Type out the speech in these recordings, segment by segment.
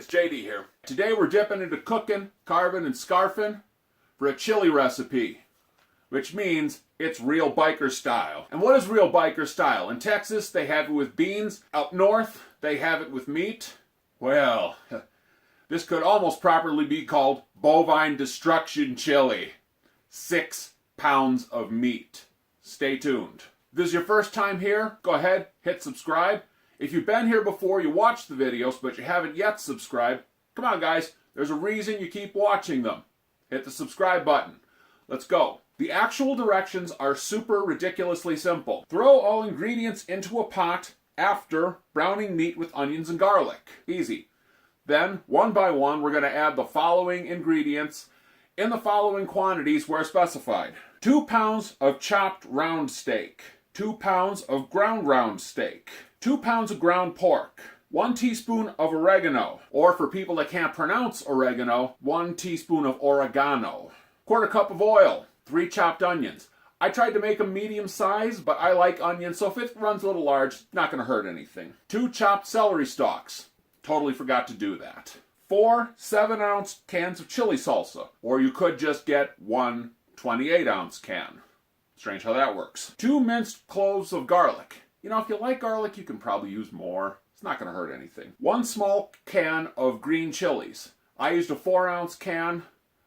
it's JD here. Today we're dipping into cooking, carving, and scarfing for a chili recipe, which means it's real biker style. And what is real biker style? In Texas, they have it with beans. Up north, they have it with meat. Well, this could almost properly be called bovine destruction chili. 6 pounds of meat. Stay tuned. If this is your first time here, go ahead, hit subscribe. If you've been here before, you watch the videos, but you haven't yet subscribed, come on guys, there's a reason you keep watching them. Hit the subscribe button. Let's go. The actual directions are super ridiculously simple. Throw all ingredients into a pot after browning meat with onions and garlic. Easy. Then, one by one, we're going to add the following ingredients in the following quantities where specified. 2 pounds of chopped round steak. 2 pounds of ground round steak. 2 pounds of ground pork. 1 teaspoon of oregano. Or for people that can't pronounce oregano, 1 teaspoon of oregano. 1/4 cup of oil. 3 chopped onions. I tried to make them medium size, but I like onions, so if it runs a little large, it's not going to hurt anything. 2 chopped celery stalks. Totally forgot to do that. 4 7-ounce cans of chili salsa. Or you could just get 1 28-ounce can. Strange how that works. 2 minced cloves of garlic. You know, if you like garlic, you can probably use more. It's not going to hurt anything. 1 small can of green chilies. I used a 4-ounce can,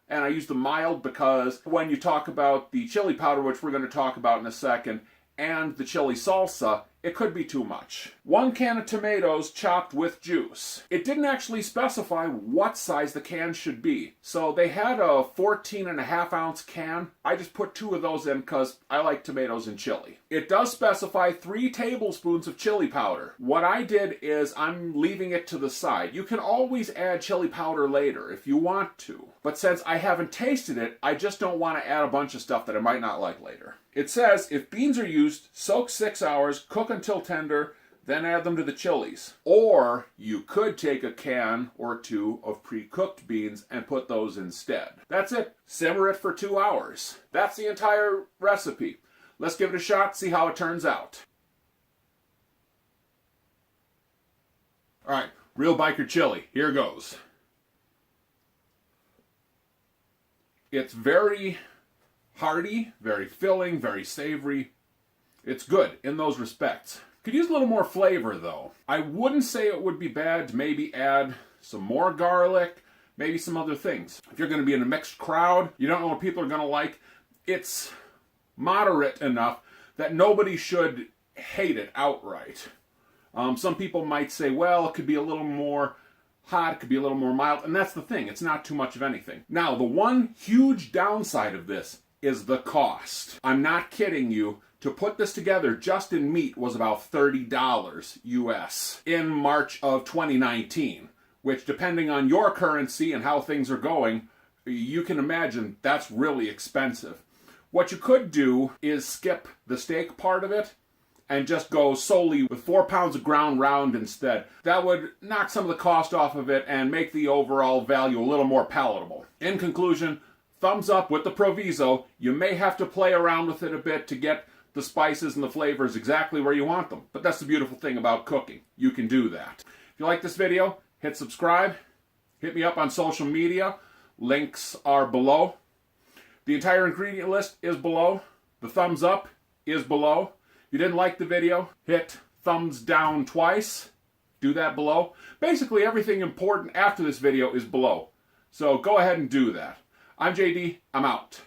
and I used the mild because when you talk about the chili powder, which we're going to talk about in a second, and the chili salsa, it could be too much. 1 can of tomatoes chopped with juice. It didn't actually specify what size the can should be, so they had a 14.5-ounce can. I just put 2 of those in because I like tomatoes in chili. It does specify 3 tablespoons of chili powder. What I did is I'm leaving it to the side. You can always add chili powder later if you want to, but since I haven't tasted it, I just don't want to add a bunch of stuff that I might not like later. It says if beans are used, soak 6 hours, cook until tender, then add them to the chilies. Or you could take a can or 2 of pre-cooked beans and put those instead. That's it. Simmer it for 2 hours. That's the entire recipe. Let's give it a shot, see how it turns out. Alright, real biker chili. Here goes. It's very hearty, very filling, very savory. It's good in those respects. Could use a little more flavor though. I wouldn't say it would be bad to maybe add some more garlic, maybe some other things. If you're going to be in a mixed crowd, you don't know what people are going to like, it's moderate enough that nobody should hate it outright. Some people might say, well, it could be a little more hot, it could be a little more mild, and that's the thing, it's not too much of anything. Now, the one huge downside of this is the cost. I'm not kidding you. To put this together just in meat was about $30 US in March of 2019, which depending on your currency and how things are going, you can imagine that's really expensive. What you could do is skip the steak part of it and just go solely with 4 pounds of ground round instead. That would knock some of the cost off of it and make the overall value a little more palatable. In conclusion, thumbs up with the proviso. You may have to play around with it a bit to get the spices and the flavors exactly where you want them. But that's the beautiful thing about cooking. You can do that. If you like this video, hit subscribe. Hit me up on social media. Links are below. The entire ingredient list is below. The thumbs up is below. If you didn't like the video, hit thumbs down twice. Do that below. Basically everything important after this video is below. So go ahead and do that. I'm JD. I'm out.